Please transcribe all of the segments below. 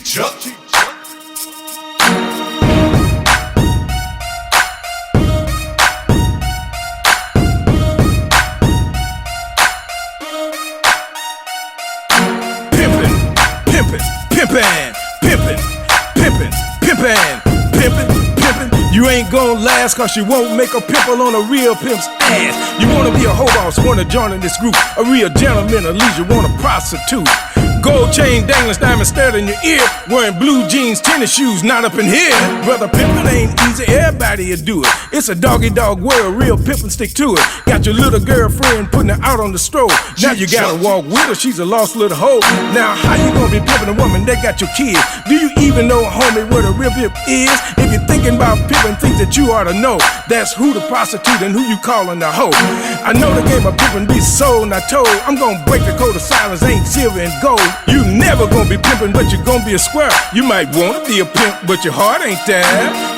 Juh. Pimpin', pimpin', pimpin', pimpin', pimpin', pimpin', pimpin'. You ain't gon' last cause you won't make a pimple on a real pimp's ass. You wanna be a hoe boss, wanna join in this group. A real gentleman, a leisure, want a prostitute. Gold chain dangling, diamond stared in your ear. Wearing blue jeans, tennis shoes, not up in here. Brother, pimpin' ain't easy, everybody'll do it. It's a doggy-dog world, real pimpin' stick to it. Got your little girlfriend putting her out on the stroll. Now you gotta walk with her, she's a lost little hoe. Now how you gonna be pimpin' a woman that got your kids? Do you even know, homie, where the real pimp is? If you're thinking about pimpin', things that you ought to know. That's who the prostitute and who you callin' the hoe. I know the game of pimpin' be sold, not told. I'm gonna break the code of silence, ain't silver and gold. You never gonna be pimpin', but you gonna be a square. You might wanna be a pimp, but your heart ain't there.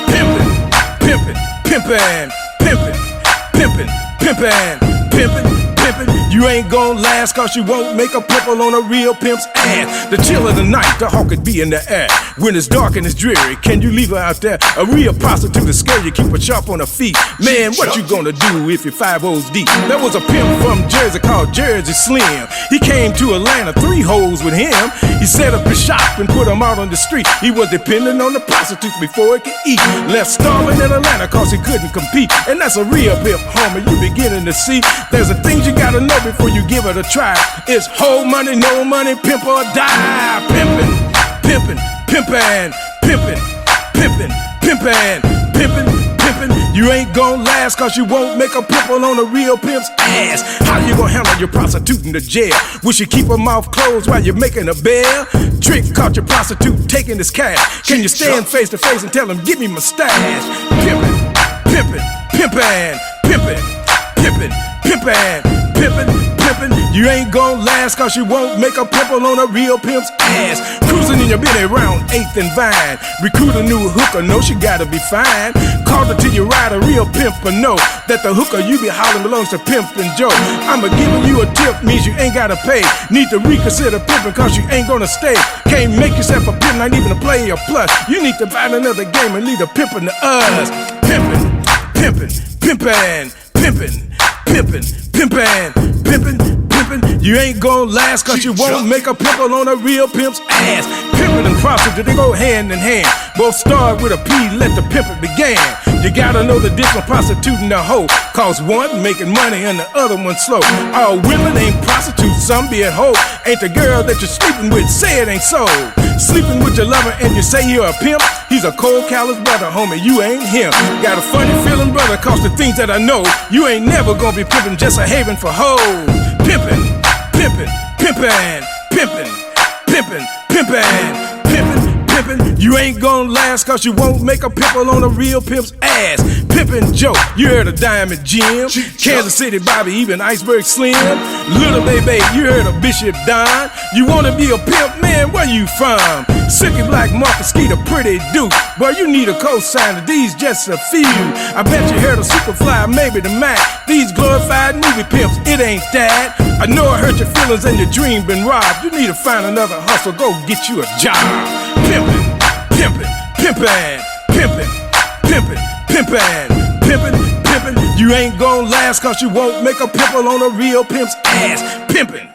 Pimpin', pimpin', pimpin', pimpin', pimpin', pimpin', pimpin', pimpin'. You ain't gon' last cause you won't make a pimple on a real pimp's ass. The chill of the night, the hawk could be in the air. When it's dark and it's dreary, can you leave her out there? A real prostitute is scary, you keep her sharp on her feet. Man, what you gonna do if you're 5 O's deep? There was a pimp from Jersey called Jersey Slim. He came to Atlanta, 3 hoes with him. He set up his shop and put them out on the street. He was dependent on the prostitutes before he could eat. Left starving in Atlanta cause he couldn't compete. And that's a real pimp, homie, you beginning to see. There's the things you gotta know before you give it a try. It's whole money, no money, pimp or die. Pimpin', pimpin', pimpin', pimpin', pimpin', pimpin', pimpin', pimpin'. You ain't gon' last cause you won't make a pimple on a real pimp's ass. How you gon' handle your prostitute in the jail? Will she keep her mouth closed while you're making a bail? Trick caught your prostitute taking his cash. Can you stand face to face and tell him, give me my stash? Pimpin', pimpin', pimpin', pimpin', pimpin', pimpin', pimpin', pimpin'. You ain't gon' last cause you won't make a pimple on a real pimp's ass. Cruising in your Bentley around 8th and Vine. Recruit a new hooker, know she gotta be fine. Call her till you ride, a real pimp or know that the hooker you be hollering belongs to Pimpn Joe. I'ma giving you a tip, means you ain't gotta pay. Need to reconsider pimpin' cause you ain't gonna stay. Can't make yourself a pimp, not even a player plus. You need to find another game and lead a pimpin' to us. Pimpin', pimpin', pimpin', pimpin', pimpin', pimpin', pimpin', pimpin'. You ain't gon' last cause you won't make a pimple on a real pimp's ass. Pimpin' and prostitute, they go hand in hand. Both start with a P, let the pimpin' begin. You gotta know the difference, prostitute and a hoe. Cause one making money and the other one slow. All women ain't prostitutes, some be a hoe. Ain't the girl that you're sleeping with, say it ain't so. Sleeping with your lover and you say you're a pimp. He's a cold, callous brother, homie, you ain't him. Got a funny feeling, brother, cause the things that I know. You ain't never gonna be pimpin', just a haven for hoes. Pimpin', pimpin', pimpin', pimpin', pimpin', pimpin', pimpin', pimpin'. You ain't gon' last cause you won't make a pimple on a real pimp's ass. Pimpn Joe, you heard of Diamond Jim, Kansas City Bobby, even Iceberg Slim. Little baby, you heard of Bishop Don. You wanna be a pimp, man, where you from? Silky Black Marcus Skeeter, pretty Duke. Boy, you need a cosigner, these just a few. I bet you heard of Superfly, maybe the Mac. These glorified movie pimps, it ain't that. I know I hurt your feelings and your dream been robbed. You need to find another hustle, go get you a job. Pimpin', pimpin', pimpin', pimpin', pimpin', pimpin', pimpin', pimpin'. You ain't gon' last cause you won't make a pimple on a real pimp's ass. Pimpin'.